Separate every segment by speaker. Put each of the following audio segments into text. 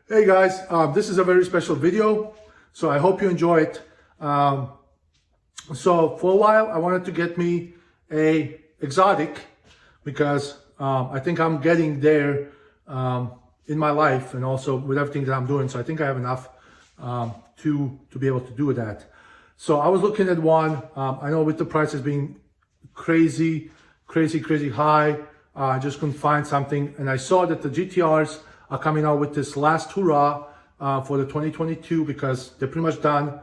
Speaker 1: Hey guys, this is a very special video, so I hope you enjoy it. So for a while, I wanted to get me a exotic because I think I'm getting there in my life and also with everything that I'm doing. So I think I have enough to be able to do that. So I was looking at one. I know with the prices being crazy high, I just couldn't find something, and I saw that the GTRs are coming out with this last hurrah for the 2022 because they're pretty much done.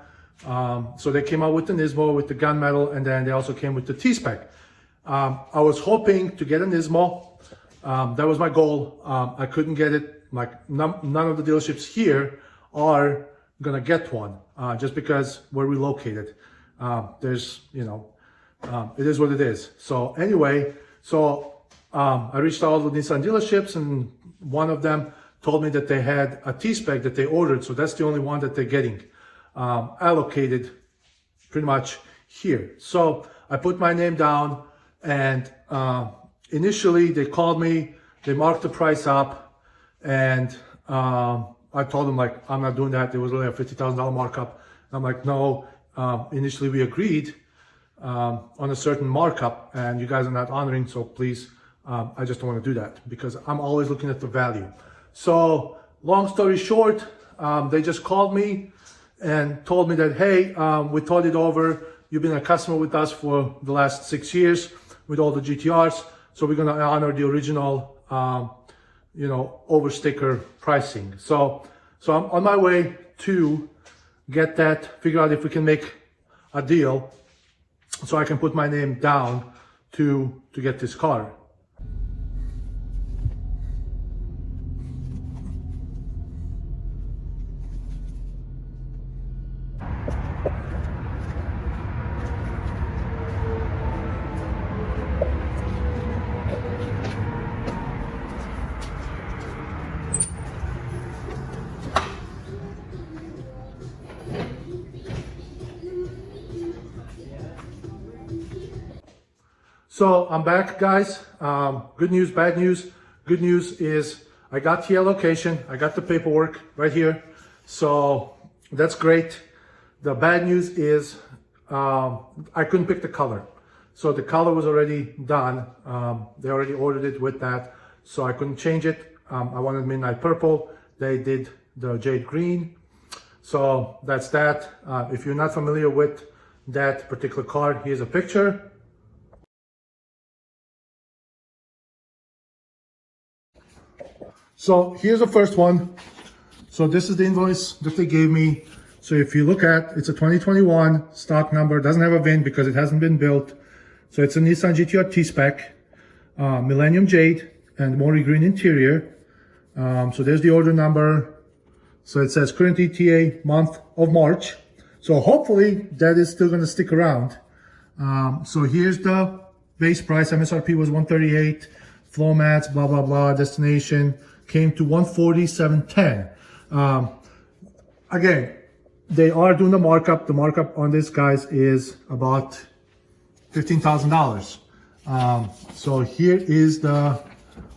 Speaker 1: So they came out with the Nismo, with the gunmetal, and then they also came with the T-Spec. I was hoping to get a Nismo. That was my goal. I couldn't get it. Like none of the dealerships here are gonna get one just because we're relocated. There's, it is what it is. So anyway, I reached out to Nissan dealerships, and one of them told me that they had a T-Spec that they ordered. So that's the only one that they're getting allocated pretty much here. So I put my name down, and initially they called me, they marked the price up, and I told them, like, I'm not doing that. There was only a $50,000 markup. And I'm like, no, initially we agreed on a certain markup and you guys are not honoring, so please, I just don't want to do that because I'm always looking at the value. So long story short, they just called me and told me that, hey, we thought it over. You've been a customer with us for the last 6 years with all the GTRs. So we're going to honor the original, over sticker pricing. So I'm on my way to get that, figure out if we can make a deal so I can put my name down to get this car. So I'm back, guys. Good news, bad news. Good news is I got here location. I got the paperwork right here. So that's great. The bad news is I couldn't pick the color. So the color was already done. They already ordered it with that. So I couldn't change it. I wanted midnight purple. They did the jade green. So that's that. If you're not familiar with that particular car, here's a picture. So here's the first one. So this is the invoice that they gave me. So if you look at, it's a 2021 stock number, doesn't have a VIN because it hasn't been built. So it's a Nissan GTR T-Spec, Millennium Jade and Mori Green interior. So there's the order number. So it says current ETA month of March. So hopefully that is still gonna stick around. So here's the base price. MSRP was 138, floor mats, blah, blah, blah, destination came to 147.10. Again, they are doing the markup. The markup on this, guys, is about $15,000. So here is the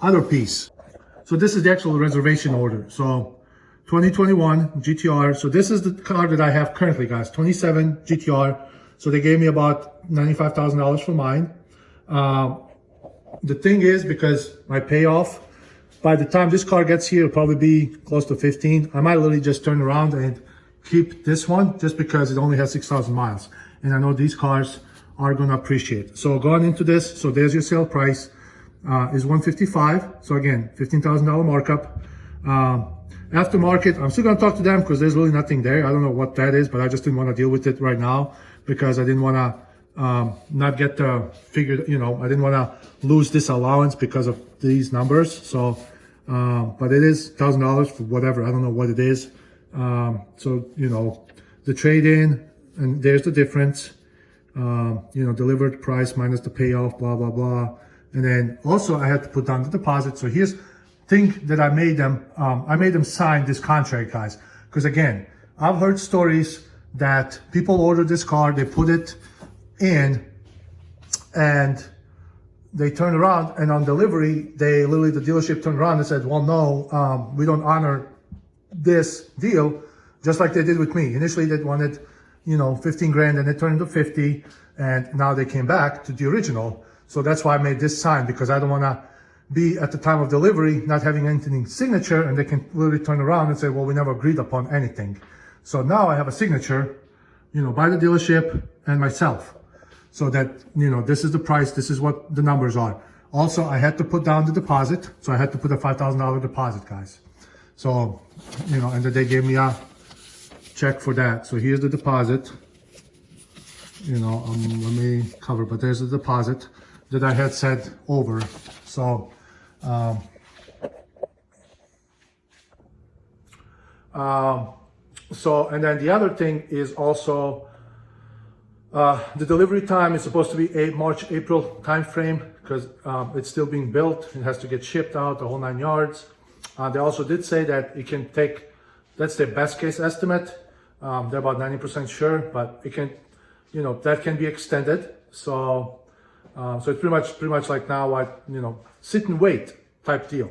Speaker 1: other piece. So this is the actual reservation order. So 2021 GTR. So this is the car that I have currently, guys, 27 GTR. So they gave me about $95,000 for mine. The thing is, because my payoff, by the time this car gets here, it'll probably be close to 15. I might literally just turn around and keep this one just because it only has 6,000 miles. And I know these cars are going to appreciate. So going into this, so there's your sale price, is $155. So again, $15,000 markup. Aftermarket, I'm still going to talk to them because there's really nothing there. I don't know what that is, but I just didn't want to deal with it right now because I didn't want to not get the figure, I didn't want to lose this allowance because of these numbers. So, but it is $1,000 for whatever. I don't know what it is. So, the trade-in, and there's the difference, delivered price minus the payoff, blah, blah, blah. And then also I had to put down the deposit. So here's thing that I made them sign this contract, guys. Because again, I've heard stories that people order this car, they put it in, and they turn around, and on delivery, the dealership turned around and said, well, no, we don't honor this deal just like they did with me. Initially they wanted, 15 grand and it turned into 50, and now they came back to the original. So that's why I made this sign, because I don't want to be at the time of delivery not having anything signature, and they can literally turn around and say, well, we never agreed upon anything. So now I have a signature, by the dealership and myself, so that, this is the price, this is what the numbers are. Also, I had to put down the deposit, so I had to put a $5,000 deposit, guys. So, and then they gave me a check for that. So here's the deposit. Let me cover, but there's the deposit that I had said over. So, and then the other thing is also, the delivery time is supposed to be March, April timeframe, because it's still being built. It has to get shipped out, the whole 9 yards. They also did say that it can take, that's their best case estimate. They're about 90% sure, but it can, that can be extended. So, so it's pretty much like now, sit and wait type deal.